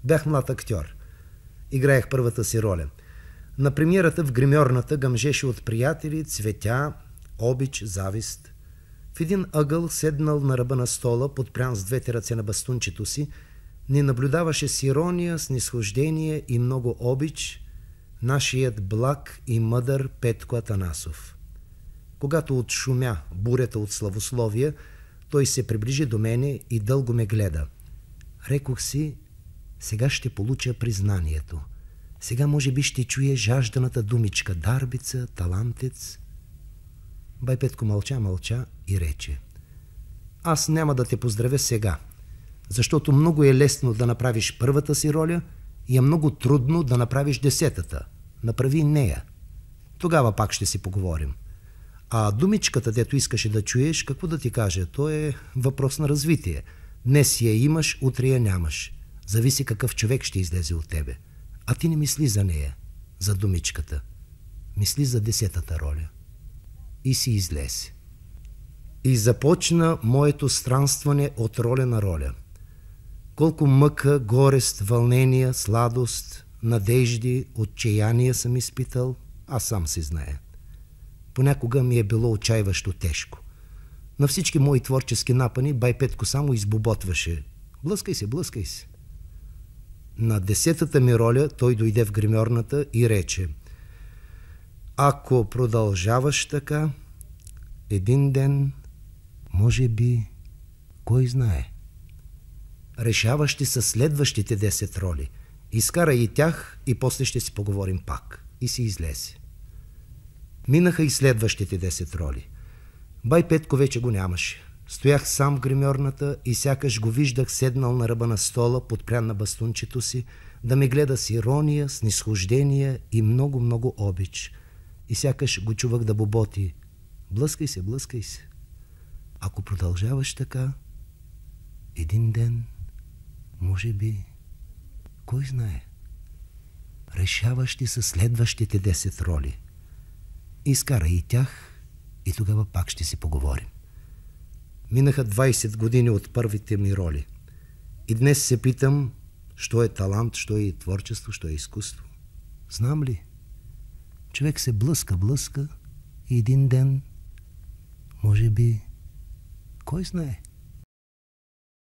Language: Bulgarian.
Бях млад актьор. Играех първата си роля. На премиерата в гримьорната гъмжеше от приятели, цветя, обич, завист. В един ъгъл, седнал на ръба на стола, подпрян с двете ръце на бастунчето си, ни наблюдаваше с ирония, снизхождение и много обич нашият благ и мъдър Петко Атанасов. Когато отшумя бурята от славословия, той се приближи до мене и дълго ме гледа. Рекох си, сега ще получа признанието. Сега може би ще чуе жажданата думичка дарбица, талантец. Бай Петко мълча и рече: аз няма да те поздравя сега, защото много е лесно да направиш първата си роля и е много трудно да направиш 10-та. Направи нея. Тогава пак ще си поговорим. А думичката, дето искаше да чуеш, какво да ти кажа? То е въпрос на развитие. Днес я имаш, утре я нямаш. Зависи какъв човек ще излезе от тебе. А ти не мисли за нея, за думичката. Мисли за 10-та роля. И си излезе. И започна моето странстване от роля на роля. Колко мъка, горест, вълнения, сладост, надежди, отчаяние съм изпитал, аз сам си зная. Понякога ми е било отчаиващо тежко. На всички мои творчески напъни бай Петко само избоботваше: блъскай се, блъскай се. На 10-та ми роля той дойде в гримьорната и рече: ако продължаваш така, един ден, може би, кой знае. Решаващи са следващите 10 роли. Изкара и тях и после ще си поговорим пак. И си излезе. Минаха и следващите 10 роли. Бай Петко вече го нямаше. Стоях сам в гримьорната и сякаш го виждах седнал на ръба на стола, подпрян на бастунчето си, да ме гледа с ирония, снизхождение и много обич. И сякаш го чувах да боботи: блъскай се, блъскай се. Ако продължаваш така, един ден, може би, кой знае. Решаващи са следващите 10 роли. Изкара и тях и тогава пак ще си поговорим. Минаха 20 години от първите ми роли. И днес се питам, що е талант, що е творчество, що е изкуство. Знам ли? Човек се блъска и един ден, може би, кой знае.